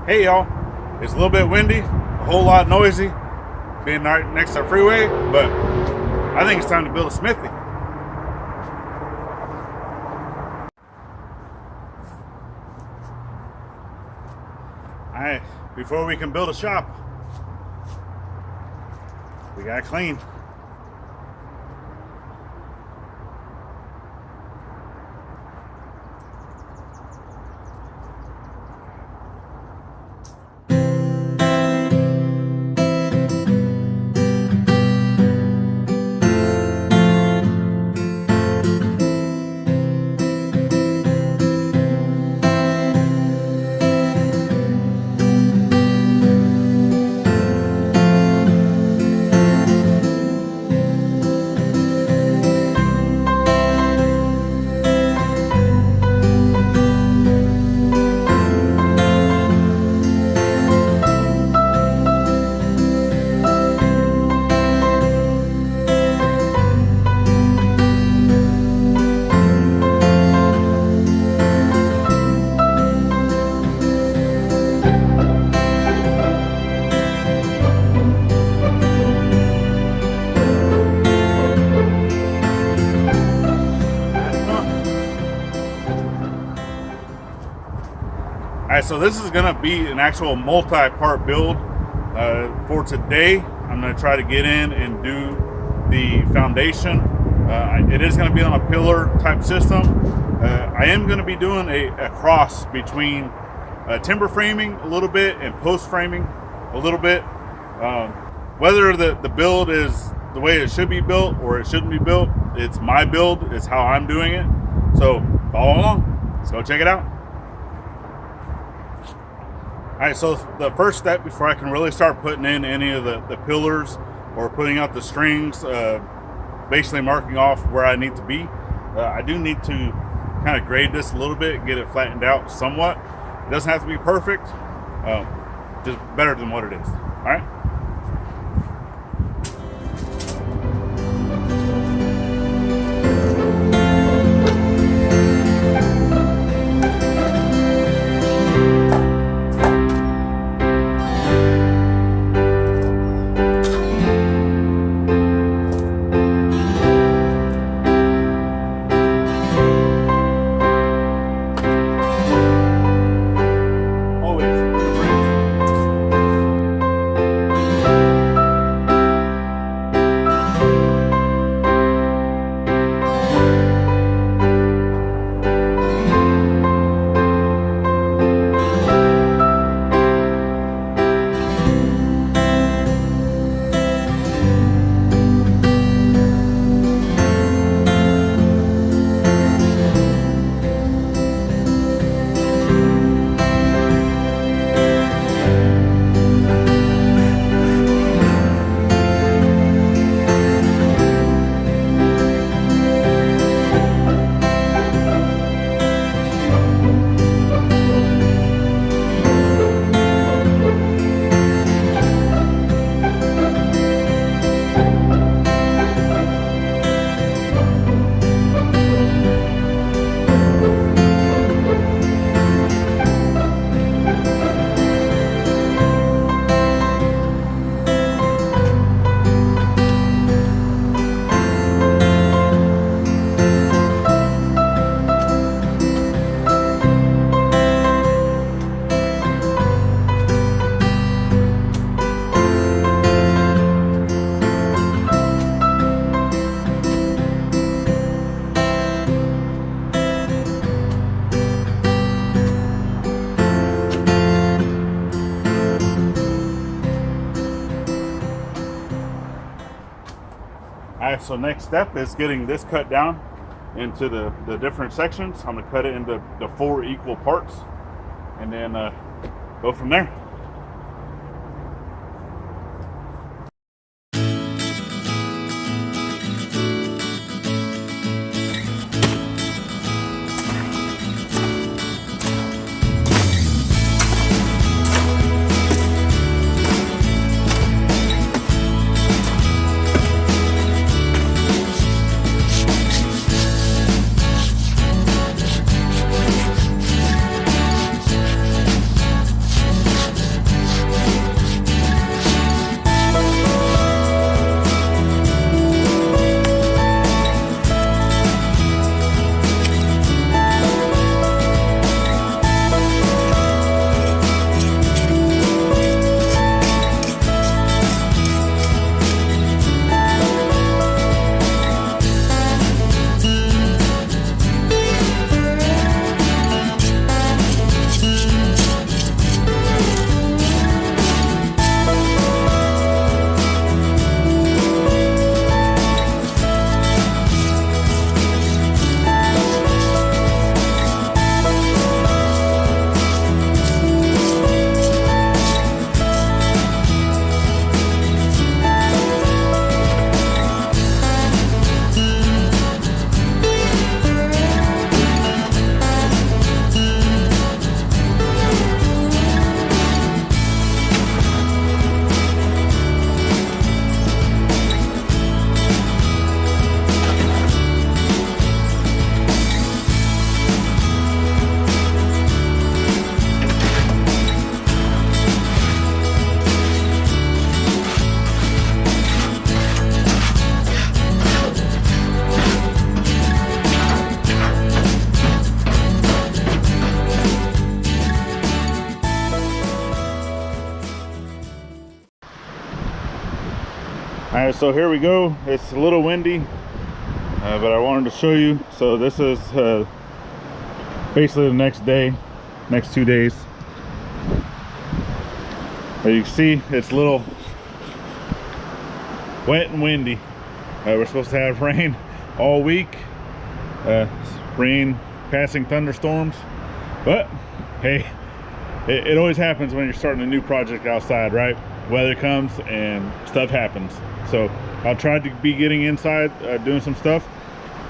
Hey y'all, it's a little bit windy, a whole lot noisy, being right next to the freeway, but I think it's time to build a smithy. Alright, before we can build a shop, we gotta clean. Alright, so this is gonna be an actual multi-part build. For today, I'm gonna try to get in and do the foundation. It is gonna be on a pillar type system. I am gonna be doing a cross between timber framing a little bit and post framing a little bit. Whether the build is the way it should be built or it shouldn't be built, it's my build, it's how I'm doing it. So follow along, let's go check it out. Alright, so the first step before I can really start putting in any of the pillars or putting out the strings, basically marking off where I need to be, I do need to kind of grade this a little bit, get it flattened out somewhat. It doesn't have to be perfect, just better than what it is. Alright? Alright, so next step is getting this cut down into the different sections. I'm going to cut it into the 4 equal parts and then go from there. All right, so here we go. It's a little windy, but I wanted to show you. So this is basically the next day, next 2 days. As you can see, it's a little wet and windy. We're supposed to have rain all week. Rain passing thunderstorms, but hey, it always happens when you're starting a new project outside, right? Weather comes and stuff happens. So I'll try to be getting inside, doing some stuff.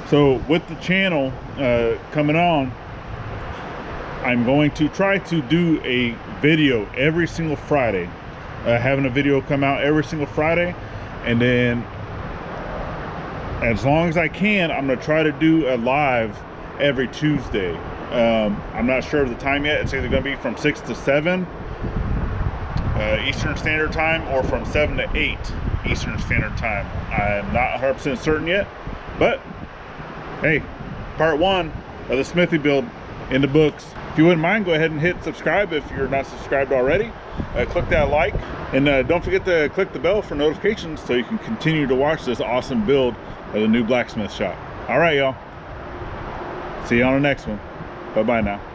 So with the channel coming on, I'm going to try to do a video every single Friday, having a video come out every single Friday, and then as long as I can, I'm going to try to do a live every Tuesday. I'm not sure of the time yet. It's either going to be from 6 to 7 Eastern Standard Time, or from 7 to 8 Eastern Standard Time. I'm not 100% certain yet, but hey, part 1 of the smithy build in the books. If you wouldn't mind, go ahead and hit subscribe if you're not subscribed already. Click that like, and don't forget to click the bell for notifications so you can continue to watch this awesome build of the new blacksmith shop. All right, y'all. See you on the next one. Bye-bye now.